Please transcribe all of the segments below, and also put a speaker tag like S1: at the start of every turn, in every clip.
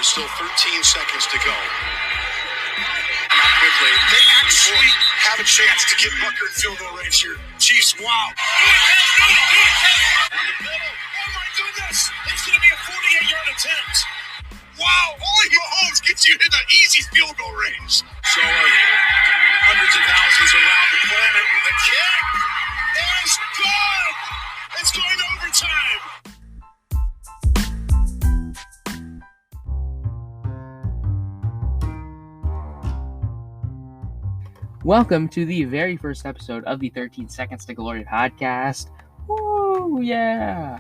S1: Still 13 seconds to go. Quickly. They actually have a chance to get Bucker in field goal range here. Chiefs, wow. On the middle. Oh, my goodness. It's going to be a 48-yard attempt. Wow. Only Mahomes gets you in the easy field goal range. So hundreds of thousands around the planet. The kick is good. It's going to overtime.
S2: Welcome to the very first episode of the 13 Seconds to Glory podcast. Woo, yeah!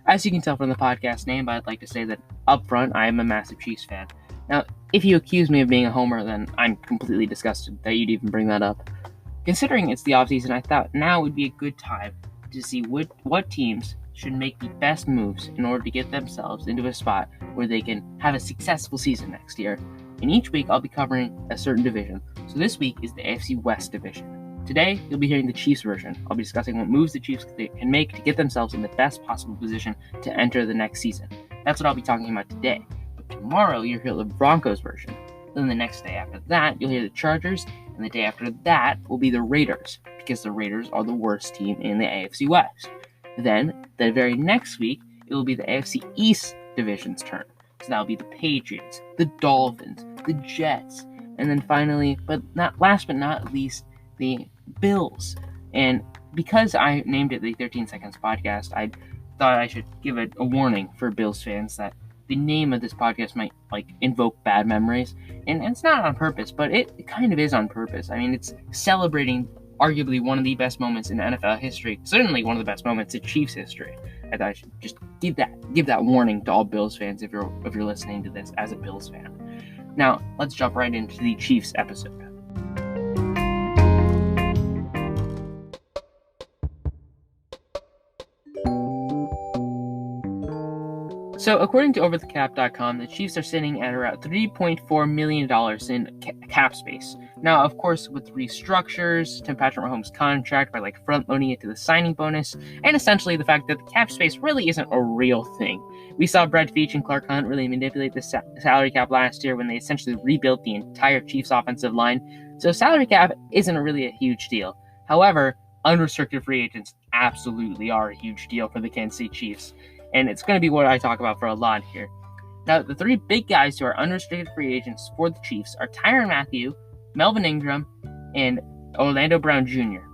S2: As you can tell from the podcast name, I'd like to say that up front, I am a massive Chiefs fan. Now, if you accuse me of being a homer, then I'm completely disgusted that you'd even bring that up. Considering it's the offseason, I thought now would be a good time to see what teams should make the best moves in order to get themselves into a spot where they can have a successful season next year. And each week, I'll be covering a certain division. So this week is the AFC West division. Today, you'll be hearing the Chiefs version. I'll be discussing what moves the Chiefs can make to get themselves in the best possible position to enter the next season. That's what I'll be talking about today. But tomorrow, you'll hear the Broncos version. Then the next day after that, you'll hear the Chargers. And the day after that will be the Raiders, because the Raiders are the worst team in the AFC West. Then, the very next week, it will be the AFC East division's turn. So that'll be the Patriots, the Dolphins, the Jets, and then finally, but not least, the Bills. And because I named it the 13 Seconds Podcast, I thought I should give it a warning for Bills fans that the name of this podcast might invoke bad memories. And it's not on purpose, but it kind of is on purpose. I mean, it's celebrating arguably one of the best moments in NFL history, certainly one of the best moments in Chiefs history. I thought I should just give that warning to all Bills fans if you're listening to this as a Bills fan. Now, let's jump right into the Chiefs episode. So, according to OverTheCap.com, the Chiefs are sitting at around $3.4 million in cap space. Now, of course, with restructures, Tim Patrick Mahomes' contract by front-loading it to the signing bonus, and essentially the fact that the cap space really isn't a real thing. We saw Brett Veach and Clark Hunt really manipulate the salary cap last year when they essentially rebuilt the entire Chiefs offensive line. So salary cap isn't really a huge deal. However, unrestricted free agents absolutely are a huge deal for the Kansas City Chiefs. And it's going to be what I talk about for a lot here. Now, the three big guys who are unrestricted free agents for the Chiefs are Tyrann Mathieu, Melvin Ingram, and Orlando Brown Jr.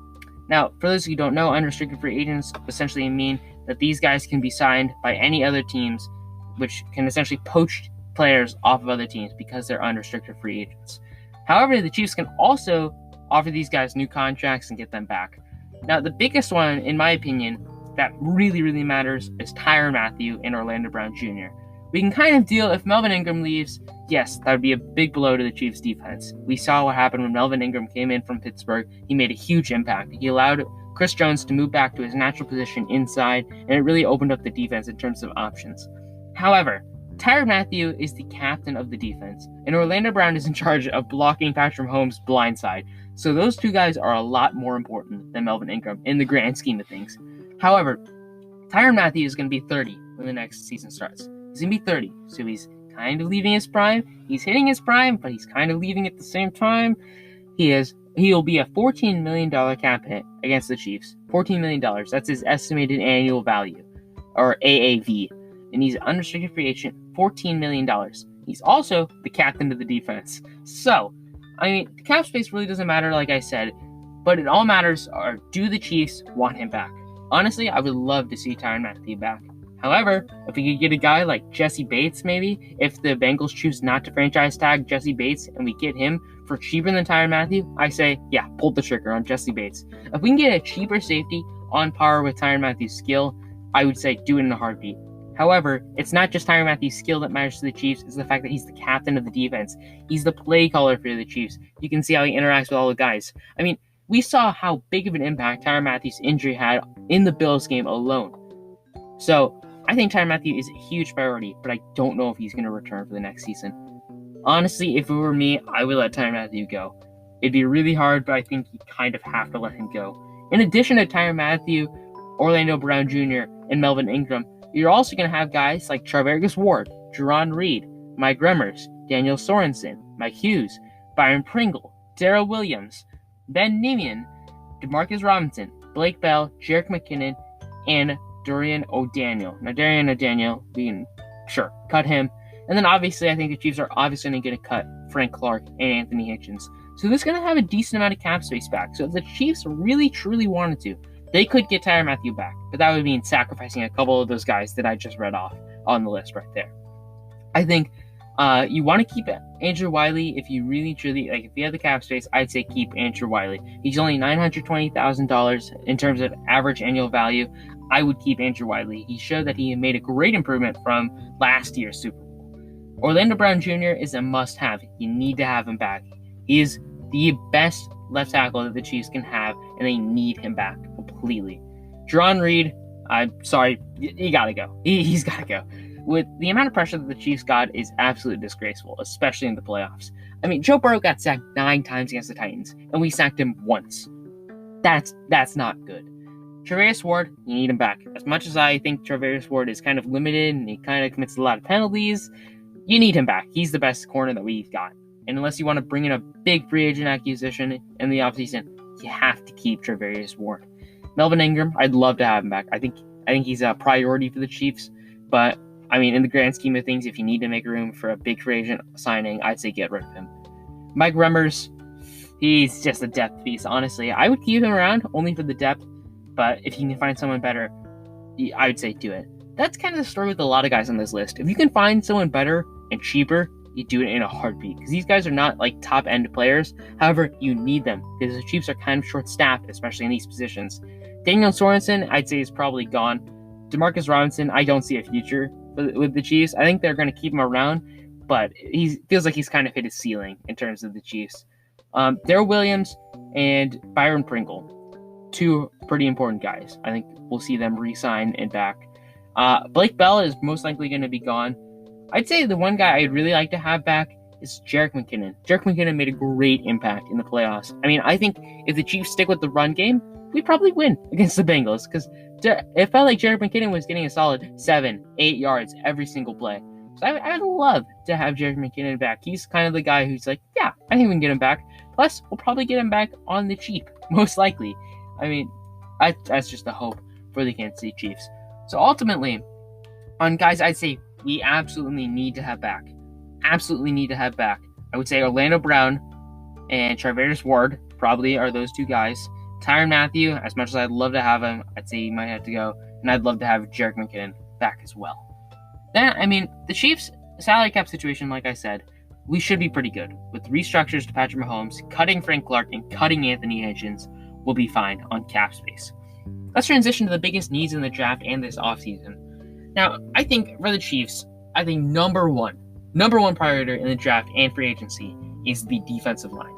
S2: Now, for those who don't know, unrestricted free agents essentially mean that these guys can be signed by any other teams, which can essentially poach players off of other teams because they're unrestricted free agents. However, the Chiefs can also offer these guys new contracts and get them back. Now, the biggest one, in my opinion, that really, really matters is Tyrann Mathieu and Orlando Brown Jr. We can kind of deal if Melvin Ingram leaves. Yes, that would be a big blow to the Chiefs' defense. We saw what happened when Melvin Ingram came in from Pittsburgh. He made a huge impact. He allowed Chris Jones to move back to his natural position inside, and it really opened up the defense in terms of options. However, Tyrann Mathieu is the captain of the defense, and Orlando Brown is in charge of blocking Patrick Mahomes' blindside. So those two guys are a lot more important than Melvin Ingram in the grand scheme of things. However, Tyrann Mathieu is going to be 30 when the next season starts. He's going to be 30, so he's kind of leaving his prime. He's hitting his prime, but he's kind of leaving at the same time. He'll be a $14 million cap hit against the Chiefs. $14 million. That's his estimated annual value, or AAV. And he's an unrestricted free agent, $14 million. He's also the captain of the defense. So, I mean, the cap space really doesn't matter, like I said, but it all matters are, do the Chiefs want him back? Honestly, I would love to see Tyrann Mathieu back. However, if we could get a guy like Jesse Bates, maybe, if the Bengals choose not to franchise tag Jesse Bates and we get him for cheaper than Tyrann Mathieu, I say, yeah, pull the trigger on Jesse Bates. If we can get a cheaper safety on par with Tyrann Mathieu's skill, I would say do it in a heartbeat. However, it's not just Tyrann Mathieu's skill that matters to the Chiefs, it's the fact that he's the captain of the defense. He's the play caller for the Chiefs. You can see how he interacts with all the guys. I mean, we saw how big of an impact Tyrann Mathieu's injury had in the Bills game alone. So, I think Tyrann Mathieu is a huge priority, but I don't know if he's going to return for the next season. Honestly, if it were me, I would let Tyrann Mathieu go. It'd be really hard, but I think you kind of have to let him go. In addition to Tyrann Mathieu, Orlando Brown Jr., and Melvin Ingram, you're also going to have guys like Charvarius Ward, Jerron Reed, Mike Remmers, Daniel Sorensen, Mike Hughes, Byron Pringle, Darrell Williams, Ben Nemian, Demarcus Robinson, Blake Bell, Jerick McKinnon, and Dorian O'Daniel. Now, Dorian O'Daniel, we can, sure, cut him. And then, obviously, I think the Chiefs are obviously going to cut Frank Clark and Anthony Hitchens. So this is going to have a decent amount of cap space back. So if the Chiefs really, truly wanted to, they could get Tyrann Mathieu back. But that would mean sacrificing a couple of those guys that I just read off on the list right there. I think you want to keep Andrew Wiley if you really, truly, like if you have the cap space, I'd say keep Andrew Wiley. He's only $920,000 in terms of average annual value. I would keep Andrew Wiley. He showed that he made a great improvement from last year's Super Bowl. Orlando Brown Jr. is a must-have. You need to have him back. He is the best left tackle that the Chiefs can have, and they need him back completely. Jarran Reed, I'm sorry, he got to go. He's got to go. With the amount of pressure that the Chiefs got is absolutely disgraceful, especially in the playoffs. I mean, Joe Burrow got sacked 9 times against the Titans, and we sacked him once. That's not good. Charvarius Ward, you need him back. As much as I think Charvarius Ward is kind of limited and he kind of commits a lot of penalties, you need him back. He's the best corner that we've got. And unless you want to bring in a big free agent acquisition in the offseason, you have to keep Charvarius Ward. Melvin Ingram, I'd love to have him back. I think he's a priority for the Chiefs. But, I mean, in the grand scheme of things, if you need to make room for a big free agent signing, I'd say get rid of him. Mike Remmers, he's just a depth piece, honestly. I would keep him around only for the depth. But if you can find someone better, I would say do it. That's kind of the story with a lot of guys on this list. If you can find someone better and cheaper, you do it in a heartbeat. Because these guys are not like top-end players. However, you need them. Because the Chiefs are kind of short-staffed, especially in these positions. Daniel Sorensen, I'd say, is probably gone. Demarcus Robinson, I don't see a future with the Chiefs. I think they're going to keep him around. But he feels like he's kind of hit his ceiling in terms of the Chiefs. Darrell Williams and Byron Pringle. 2 pretty important guys. I think we'll see them re-sign and back. Blake Bell is most likely going to be gone. I'd say the one guy I'd really like to have back is Jerick McKinnon. Jerick McKinnon made a great impact in the playoffs. I mean, I think if the Chiefs stick with the run game, we probably win against the Bengals because it felt like Jerick McKinnon was getting a solid 7-8 yards every single play. So I'd love to have Jerick McKinnon back. He's kind of the guy who's like, yeah, I think we can get him back. Plus, we'll probably get him back on the cheap, most likely. I mean, that's just the hope for the Kansas City Chiefs. So ultimately, on guys I'd say we absolutely need to have back. Absolutely need to have back. I would say Orlando Brown and Charvarius Ward probably are those 2 guys. Tyrann Mathieu, as much as I'd love to have him, I'd say he might have to go. And I'd love to have Jerick McKinnon back as well. Then, I mean, the Chiefs' salary cap situation, like I said, we should be pretty good. With restructures to Patrick Mahomes, cutting Frank Clark, and cutting Anthony Hitchens, we'll be fine on cap space. Let's transition to the biggest needs in the draft and this offseason. Now, I think for the Chiefs, I think number one priority in the draft and free agency is the defensive line.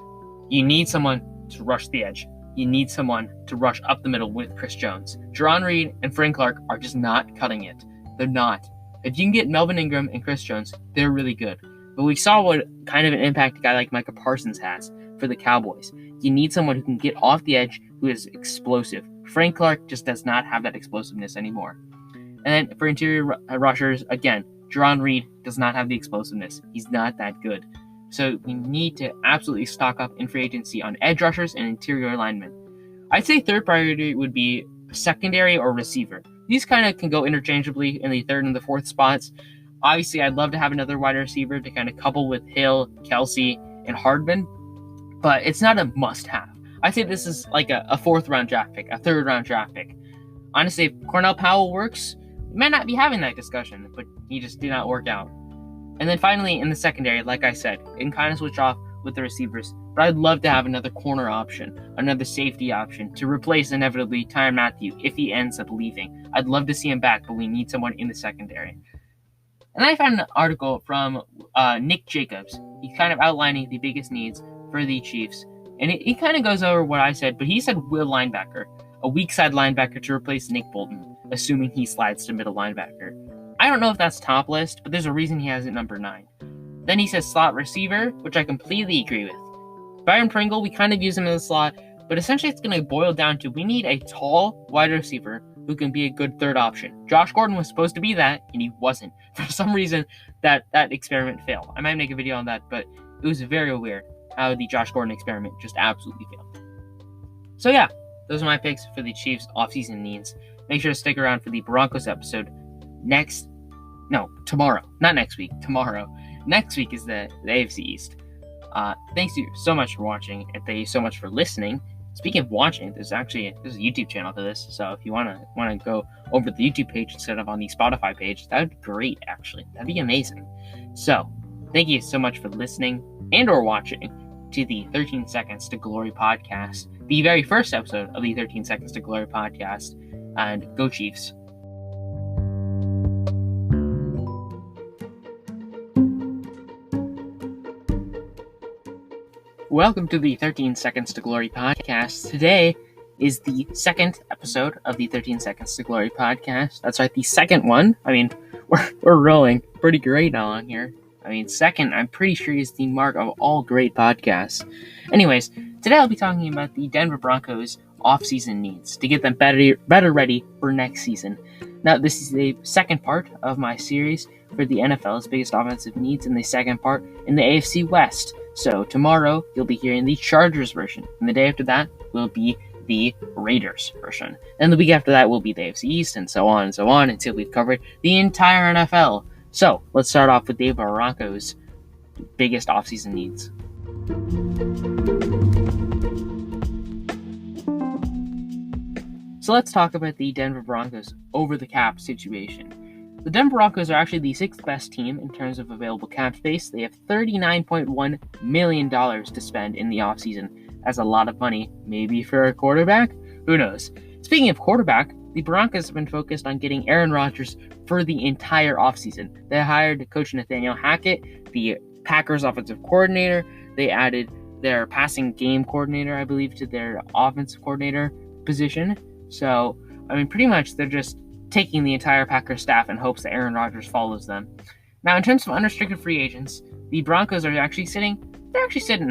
S2: You need someone to rush the edge. You need someone to rush up the middle with Chris Jones. Jarran Reed and Frank Clark are just not cutting it. They're not. If you can get Melvin Ingram and Chris Jones, they're really good. But we saw what kind of an impact a guy like Micah Parsons has for the Cowboys. You need someone who can get off the edge, who is explosive. Frank Clark just does not have that explosiveness anymore. And then for interior rushers, again, Jarran Reed does not have the explosiveness. He's not that good. So we need to absolutely stock up in free agency on edge rushers and interior linemen. I'd say third priority would be secondary or receiver. These kind of can go interchangeably in the third and the fourth spots. Obviously, I'd love to have another wide receiver to kind of couple with Hill, Kelsey, and Hardman, but it's not a must-have. I'd say this is like a 4th-round draft pick, a 3rd-round draft pick. Honestly, if Cornell Powell works, we might not be having that discussion, but he just did not work out. And then finally, in the secondary, like I said, it can kind of switch off with the receivers, but I'd love to have another corner option, another safety option to replace inevitably Tyrann Mathieu if he ends up leaving. I'd love to see him back, but we need someone in the secondary. And I found an article from Nick Jacobs. He's kind of outlining the biggest needs for the Chiefs. And he kind of goes over what I said, but he said will linebacker, a weak side linebacker to replace Nick Bolton, assuming he slides to middle linebacker. I don't know if that's top list, but there's a reason he has it number 9. Then he says slot receiver, which I completely agree with. Byron Pringle, we kind of use him in the slot, but essentially it's going to boil down to we need a tall wide receiver who can be a good third option. Josh Gordon was supposed to be that, and he wasn't. For some reason, that experiment failed. I might make a video on that, but it was very weird how the Josh Gordon experiment just absolutely failed. So yeah, those are my picks for the Chiefs' offseason needs. Make sure to stick around for the Broncos episode tomorrow. Not next week, tomorrow. Next week is the AFC East. Thanks you so much for watching, and thank you so much for listening. Speaking of watching, there's a YouTube channel to this, so if you want to go over to the YouTube page instead of on the Spotify page, that would be great, actually. That'd be amazing. So, thank you so much for listening and or watching to the 13 Seconds to Glory podcast, the very first episode of the 13 Seconds to Glory podcast, and go Chiefs. Welcome to the 13 Seconds to Glory podcast. Today is the second episode of the 13 Seconds to Glory podcast. That's right, the second one. I mean, we're rolling pretty great along here. I mean, second, I'm pretty sure is the mark of all great podcasts. Anyways, today I'll be talking about the Denver Broncos offseason needs to get them better ready for next season. Now, this is the second part of my series for the NFL's biggest offensive needs, and the second part in the AFC West. So tomorrow you'll be hearing the Chargers version, and the day after that will be the Raiders version. And the week after that will be the AFC East, and so on until we've covered the entire NFL. So let's start off with the Broncos' biggest offseason needs. So let's talk about the Denver Broncos over the cap situation. The Denver Broncos are actually the sixth best team in terms of available cap space. They have $39.1 million to spend in the offseason. That's a lot of money. Maybe for a quarterback? Who knows? Speaking of quarterback, the Broncos have been focused on getting Aaron Rodgers for the entire offseason. They hired coach Nathaniel Hackett, the Packers offensive coordinator. They added their passing game coordinator, I believe, to their offensive coordinator position. So, I mean, pretty much they're just taking the entire Packers staff in hopes that Aaron Rodgers follows them. Now, in terms of unrestricted free agents, the Broncos are actually sitting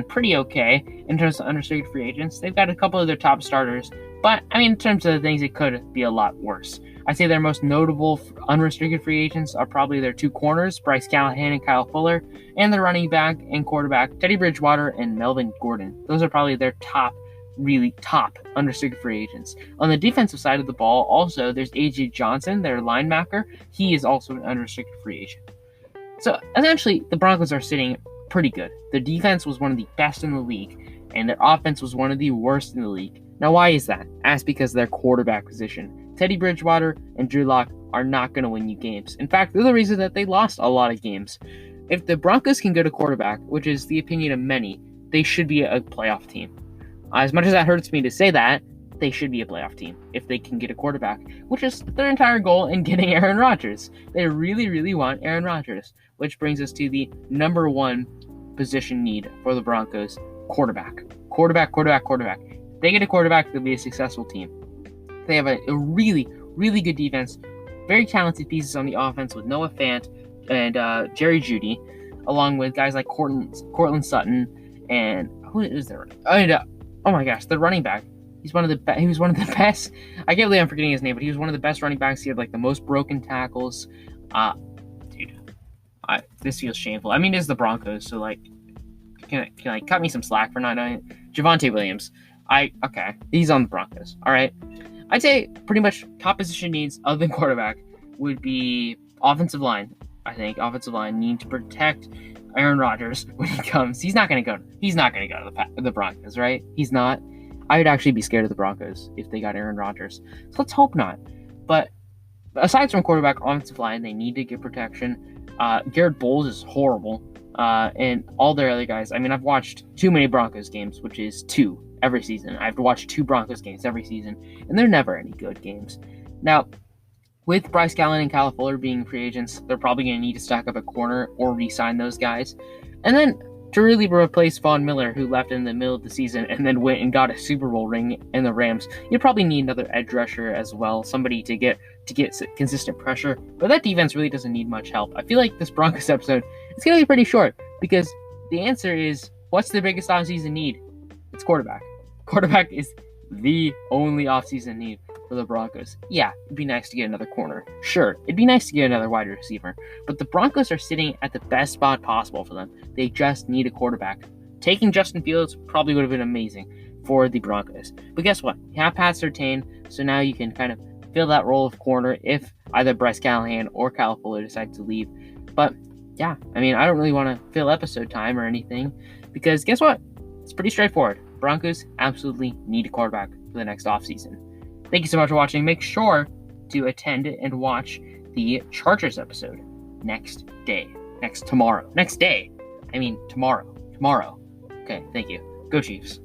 S2: pretty okay in terms of unrestricted free agents. They've got a couple of their top starters, but, I mean, in terms of the things, it could be a lot worse. I'd say their most notable unrestricted free agents are probably their two corners, Bryce Callahan and Kyle Fuller, and their running back and quarterback, Teddy Bridgewater and Melvin Gordon. Those are probably their really top unrestricted free agents. On the defensive side of the ball, also, there's AJ Johnson, their linebacker. He is also an unrestricted free agent. So, essentially, the Broncos are sitting pretty good. Their defense was one of the best in the league, and their offense was one of the worst in the league. Now, why is that? That's because of their quarterback position. Teddy Bridgewater and Drew Lock are not going to win you games. In fact, they're the reason that they lost a lot of games. If the Broncos can go to quarterback, which is the opinion of many, they should be a playoff team. As much as that hurts me to say that, they should be a playoff team if they can get a quarterback, which is their entire goal in getting Aaron Rodgers. They really, really want Aaron Rodgers, which brings us to the number one position need for the Broncos, quarterback. Quarterback. If they get a quarterback, they'll be a successful team. They have a really, really good defense, very talented pieces on the offense with Noah Fant and Jerry Jeudy, along with guys like Courtland Sutton and who is there? Oh my gosh, the running back. He was one of the best. I can't believe I'm forgetting his name, but he was one of the best running backs. He had like the most broken tackles. This feels shameful. I mean, it's the Broncos, so like, can cut me some slack for not knowing it? Javonte Williams. He's on the Broncos. All right, I'd say pretty much top position needs other than quarterback would be offensive line. I think offensive line need to protect Aaron Rodgers when he comes. He's not going to go to the Broncos, right? He's not. I would actually be scared of the Broncos if they got Aaron Rodgers. So let's hope not. But aside from quarterback, offensive line, they need to get protection. Garrett Bowles is horrible. And all their other guys. I mean, I've watched too many Broncos games, which is 2 every season. I have to watch 2 Broncos games every season, and they're never any good games. Now, with Bryce Callahan and Kyle Fuller being free agents, they're probably going to need to stack up a corner or re-sign those guys. And then to really replace Von Miller, who left in the middle of the season and then went and got a Super Bowl ring in the Rams, you probably need another edge rusher as well, somebody to get consistent pressure. But that defense really doesn't need much help. I feel like this Broncos episode is going to be pretty short because the answer is, what's the biggest offseason need? It's quarterback. Quarterback is the only offseason need. for the Broncos. Yeah, it'd be nice to get another corner. Sure, it'd be nice to get another wide receiver. But the Broncos are sitting at the best spot possible for them. They just need a quarterback. Taking Justin Fields probably would have been amazing for the Broncos. But guess what? You have Pat Surtain, so now you can kind of fill that role of corner if either Bryce Callahan or Kyle Fuller decide to leave. But yeah, I mean, I don't really want to fill episode time or anything because guess what? It's pretty straightforward. Broncos absolutely need a quarterback for the next offseason. Thank you so much for watching. Make sure to attend and watch the Chargers episode tomorrow. Okay, thank you. Go Chiefs.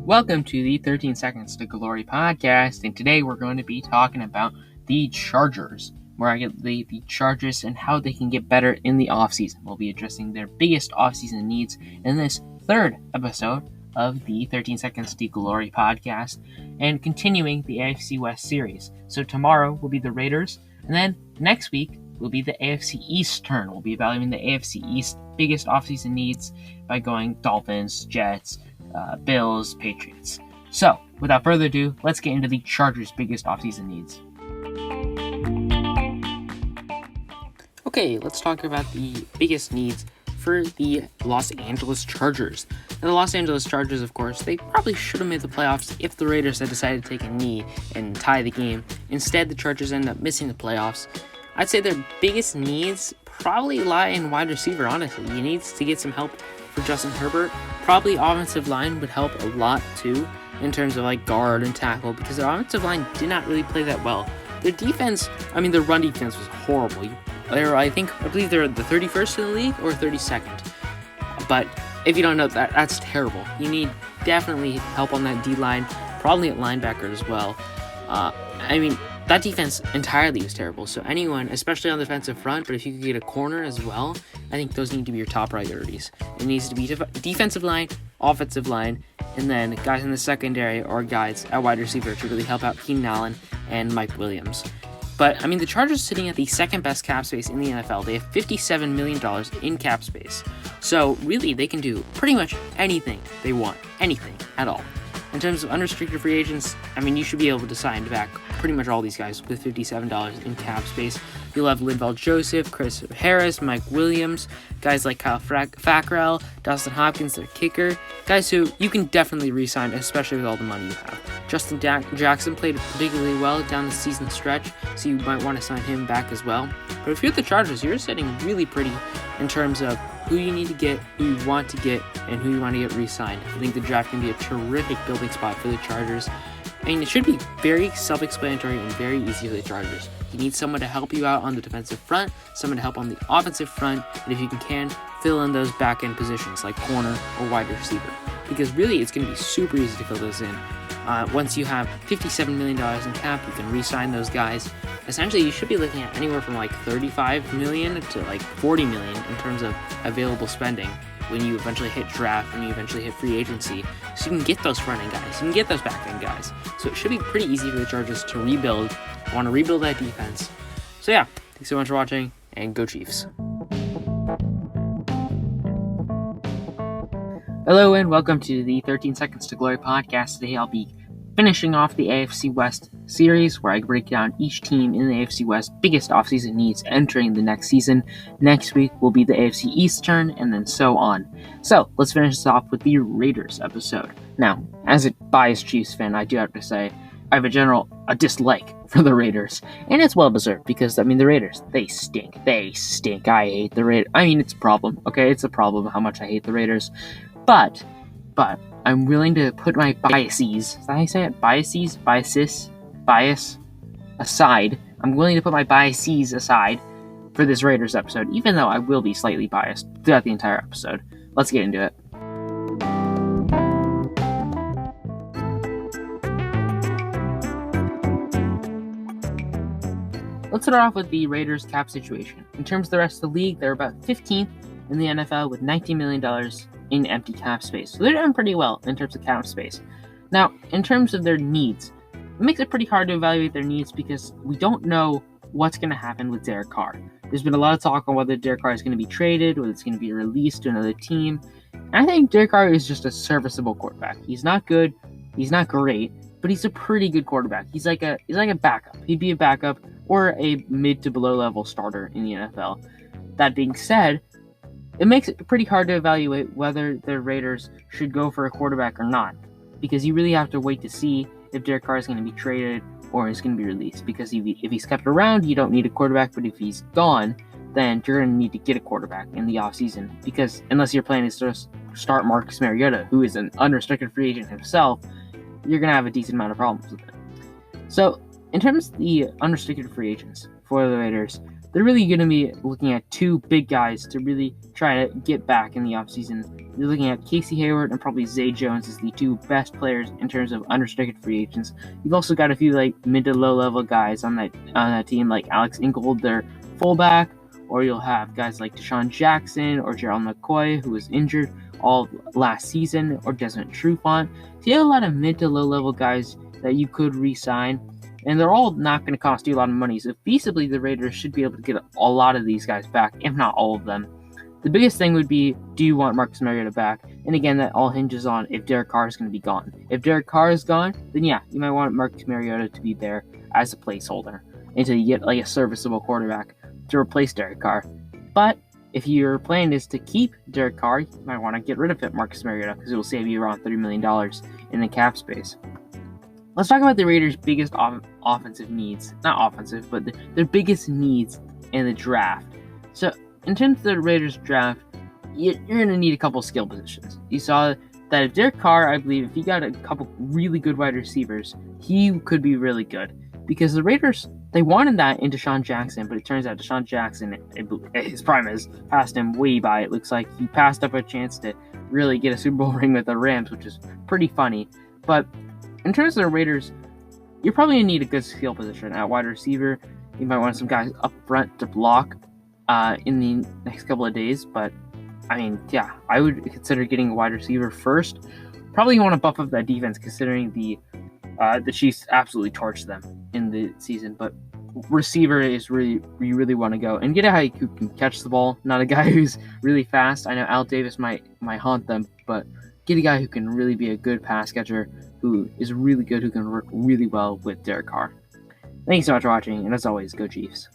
S2: Welcome to the 13 Seconds to Glory podcast, and today we're going to be talking about the Chargers, where I get the Chargers and how they can get better in the offseason. We'll be addressing their biggest offseason needs in this third episode of the 13 Seconds to Glory podcast, and continuing the AFC West series. So tomorrow will be the Raiders, and then next week will be the AFC East turn. We'll be evaluating the AFC East biggest offseason needs by going Dolphins, Jets, Bills, Patriots. So, without further ado, let's get into the Chargers' biggest offseason needs. Okay, let's talk about the biggest needs for the Los Angeles Chargers. Now, the Los Angeles Chargers, of course, they probably should have made the playoffs if the Raiders had decided to take a knee and tie the game. Instead, the Chargers end up missing the playoffs. I'd say their biggest needs probably lie in wide receiver, honestly. You need to get some help for Justin Herbert. Probably offensive line would help a lot too in terms of like guard and tackle because their offensive line did not really play that well. Their defense, their run defense was horrible. I believe they're the 31st in the league or 32nd. But if you don't know that, that's terrible. You need definitely help on that D-line, probably at linebacker as well. That defense entirely was terrible. So anyone, especially on the defensive front, but if you could get a corner as well, I think those need to be your top priorities. It needs to be defensive line, offensive line, and then guys in the secondary or guys at wide receiver to really help out Keenan Allen and Mike Williams. But, the Chargers are sitting at the second best cap space in the NFL. They have $57 million in cap space. So, really, they can do pretty much anything they want. Anything at all. In terms of unrestricted free agents, you should be able to sign back pretty much all these guys with $57 in cap space. You'll have Linval Joseph, Chris Harris, Mike Williams, guys like Kyle Fackrell, Dustin Hopkins, their kicker, guys who you can definitely re-sign, especially with all the money you have. Justin Jackson played particularly well down the season stretch, so you might want to sign him back as well. But if you're the Chargers, you're sitting really pretty in terms of who you need to get, who you want to get, and who you want to get re-signed. I think the draft can be a terrific building spot for the Chargers. It should be very self-explanatory and very easy for the Chargers. You need someone to help you out on the defensive front, someone to help on the offensive front, and if you can, fill in those back-end positions like corner or wide receiver. Because really, it's going to be super easy to fill those in. Once you have $57 million in cap, you can re-sign those guys. Essentially, you should be looking at anywhere from like $35 million to like $40 million in terms of available spending when you eventually hit draft, when you eventually hit free agency. So you can get those front-end guys, you can get those back-end guys. So it should be pretty easy for the Chargers to rebuild. I want to rebuild that defense. So yeah, thanks so much for watching, and go Chiefs. Hello and welcome to the 13 Seconds to Glory podcast. Today I'll be finishing off the AFC West series where I break down each team in the AFC West biggest offseason needs entering the next season. Next week will be the AFC East turn and then so on. So let's finish this off with the Raiders episode. Now, as a biased Chiefs fan, I do have to say I have a dislike for the Raiders. And it's well deserved because, the Raiders, they stink. I hate the Raiders. It's a problem, okay? It's a problem how much I hate the Raiders. But I'm willing to put my biases, is that how you say it? Bias aside. I'm willing to put my biases aside for this Raiders episode, even though I will be slightly biased throughout the entire episode. Let's get into it. Let's start off with the Raiders cap situation. In terms of the rest of the league, they're about 15th in the NFL with $19 million in empty cap space. So they're doing pretty well in terms of cap space. Now, in terms of their needs, it makes it pretty hard to evaluate their needs because we don't know what's going to happen with Derek Carr. There's been a lot of talk on whether Derek Carr is going to be traded, whether it's going to be released to another team. And I think Derek Carr is just a serviceable quarterback. He's not good, he's not great, but he's a pretty good quarterback. He's like a backup. He'd be a backup or a mid to below level starter in the NFL. That being said, it makes it pretty hard to evaluate whether the Raiders should go for a quarterback or not, because you really have to wait to see if Derek Carr is going to be traded or is going to be released. Because if he's kept around, you don't need a quarterback, but if he's gone, then you're going to need to get a quarterback in the offseason, because unless your plan is to start Marcus Mariota, who is an unrestricted free agent himself, you're going to have a decent amount of problems with it. So, in terms of the unrestricted free agents for the Raiders, they're really going to be looking at two big guys to really try to get back in the offseason. They're looking at Casey Hayward and probably Zay Jones as the two best players in terms of unrestricted free agents. You've also got a few like mid to low level guys on that team, like Alex Ingold, their fullback, or you'll have guys like Deshaun Jackson or Gerald McCoy, who was injured all last season, or Desmond Trufant. So you have a lot of mid to low level guys that you could re-sign, and they're all not going to cost you a lot of money. So feasibly, the Raiders should be able to get a lot of these guys back, if not all of them. The biggest thing would be, do you want Marcus Mariota back? And again, that all hinges on if Derek Carr is going to be gone. If Derek Carr is gone, then yeah, you might want Marcus Mariota to be there as a placeholder until you get like a serviceable quarterback to replace Derek Carr. But if your plan is to keep Derek Carr, you might want to get rid of Marcus Mariota, because it will save you around $30 million in the cap space. Let's talk about the Raiders' biggest offensive needs. Not offensive, but their biggest needs in the draft. So, in terms of the Raiders' draft, you're going to need a couple skill positions. You saw that if Derek Carr, I believe, if he got a couple really good wide receivers, he could be really good. Because the Raiders, they wanted that in Deshaun Jackson, but it turns out Deshaun Jackson, his prime has passed him way by. It looks like he passed up a chance to really get a Super Bowl ring with the Rams, which is pretty funny. But in terms of the Raiders, you're probably going to need a good skill position at wide receiver. You might want some guys up front to block in the next couple of days. But, I mean, yeah, I would consider getting a wide receiver first. Probably want to buff up that defense, considering the Chiefs absolutely torched them in the season. But receiver is really, you really want to go and get a guy who can catch the ball, not a guy who's really fast. I know Al Davis might haunt them, but get a guy who can really be a good pass catcher, who is really good, who can work really well with Derek Carr. Thanks so much for watching, and as always, go Chiefs.